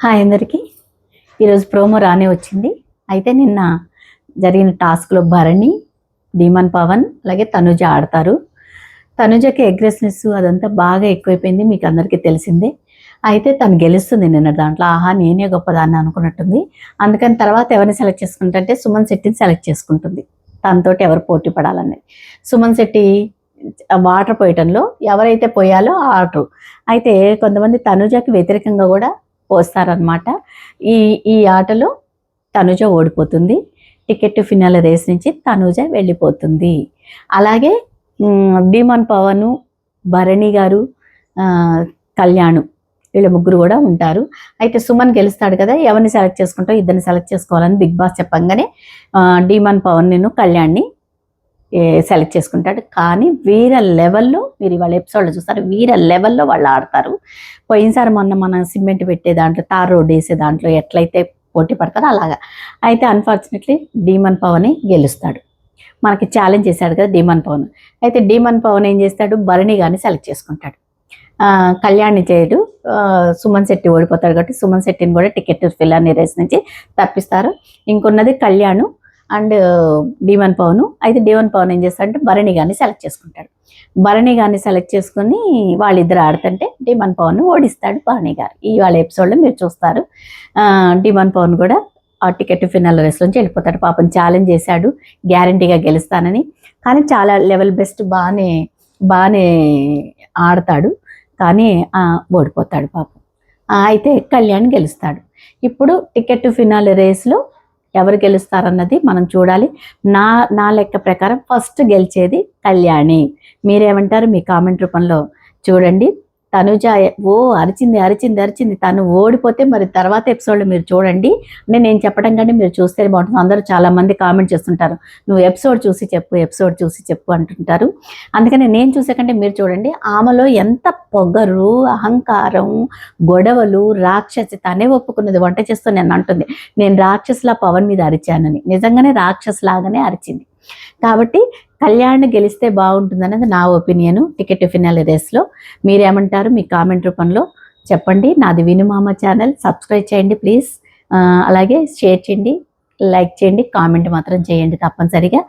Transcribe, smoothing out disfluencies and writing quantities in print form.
Hi అందరికీ. ఈరోజు promo రానే వచ్చింది. అయితే నిన్న జరిగిన టాస్క్లో భరణి, ధీమన్ పవన్ అలాగే తనుజ ఆడతారు. తనుజకి అగ్రెసివ్నెస్ అదంతా బాగా ఎక్కువైపోయింది, మీకు అందరికీ తెలిసిందే. అయితే తను గెలుస్తుంది నిన్న దాంట్లో. ఆహా నేనే గొప్పదాన్ని అనుకున్నట్టుంది. అందుకని తర్వాత ఎవరిని సెలెక్ట్ చేసుకుంటే సుమన్ శెట్టిని సెలెక్ట్ చేసుకుంటుంది, తనతోటి ఎవరు పోటీ పడాలనేది. సుమన్ శెట్టి వాటర్ పోయటంలో ఎవరైతే పోయాలో ఆడరు. అయితే కొంతమంది తనుజకి వ్యతిరేకంగా కూడా పోస్తారనమాట. ఈ ఈ ఆటలో తనుజ ఓడిపోతుంది. టికెట్ ఫినాల రేస్ నుంచి తనుజ వెళ్ళిపోతుంది. అలాగే ధీమన్ పవన్, భరణి గారు, కళ్యాణ్ వీళ్ళ ముగ్గురు కూడా ఉంటారు. అయితే సుమన్ గెలుస్తాడు కదా, ఎవరిని సెలెక్ట్ చేసుకుంటావు, ఇద్దరిని సెలెక్ట్ చేసుకోవాలని బిగ్ బాస్ చెప్పంగానే ధీమన్ పవన్ నేను కళ్యాణ్ని సెలెక్ట్ చేసుకుంటాడు. కానీ వీర లెవెల్లో, మీరు ఇవాళ ఎపిసోడ్లో చూస్తారు, వీర లెవెల్లో వాళ్ళు ఆడతారు. పోయినసారి మన సిమెంట్ పెట్టే దాంట్లో, తార్ రోడ్ వేసే దాంట్లో ఎట్లయితే పోటీ పడతారో అలాగా. అయితే అన్ఫార్చునేట్లీ ధీమన్ పవన్ గెలుస్తాడు. మనకి ఛాలెంజ్ చేశాడు కదా ధీమన్ పవన్. అయితే ధీమన్ పవన్ ఏం చేస్తాడు, భరణి గారిని సెలెక్ట్ చేసుకుంటాడు. కళ్యాణ్ని చేయడు. సుమన్ శెట్టి ఓడిపోతాడు కాబట్టి సుమన్ శెట్టిని కూడా టికెట్ ఫిల్లని రేస్ నుంచి తప్పిస్తారు. ఇంకొన్నది కళ్యాణ్ అండ్ ధీమన్ పవన్. అయితే ధీమన్ పవన్ ఏం చేస్తాడంటే భరణి గారిని సెలెక్ట్ చేసుకుంటాడు. భరణి గారిని సెలెక్ట్ చేసుకుని వాళ్ళిద్దరు ఆడుతుంటే ధీమన్ పవన్ ఓడిస్తాడు భరణి గారు. ఇవాళ ఎపిసోడ్లో మీరు చూస్తారు. ధీమన్ పవన్ కూడా ఆ టికెట్ ఫినాల్ రేస్ నుంచి వెళ్ళిపోతాడు. పాపం ఛాలెంజ్ చేశాడు గ్యారంటీగా గెలుస్తానని, కానీ చాలా లెవెల్ బెస్ట్ బాగానే ఆడతాడు, కానీ ఓడిపోతాడు పాపం. అయితే కళ్యాణ్ గెలుస్తాడు. ఇప్పుడు టికెట్ ఫినాల్ రేస్లో ఎవరు గెలుస్తారన్నది మనం చూడాలి. నా లెక్క ప్రకారం ఫస్ట్ గెలిచేది కళ్యాణి. మీరేమంటారు, మీ కామెంట్ రూపంలో చూడండి. తనుజ అరిచింది. తను ఓడిపోతే మరి తర్వాత ఎపిసోడ్లో మీరు చూడండి. అంటే నేను చెప్పడం కంటే మీరు చూస్తే బాగుంటుంది. అందరూ చాలామంది కామెంట్ చేస్తుంటారు, నువ్వు ఎపిసోడ్ చూసి చెప్పు అంటుంటారు. అందుకని నేను చూసే కంటే మీరు చూడండి. ఆమెలో ఎంత పొగరు, అహంకారం, గొడవలు, రాక్షసి. తనే ఒప్పుకున్నది వంట చేస్తూ నేను అంటుంది, నేను రాక్షసులా పవన్ మీద అరిచానని. నిజంగానే రాక్షసులాగానే అరిచింది. కాబట్టి కళ్యాణ్ గెలిస్తే బాగుంటుంది అనేది నా ఒపీనియన్ టికెట్ ఫినాల్ రేస్లో. మీరేమంటారు, మీ కామెంట్ రూపంలో చెప్పండి. నాది వినుమామ ఛానల్, సబ్స్క్రైబ్ చేయండి ప్లీజ్. అలాగే షేర్ చేయండి, లైక్ చేయండి, కామెంట్ మాత్రం చేయండి తప్పనిసరిగా.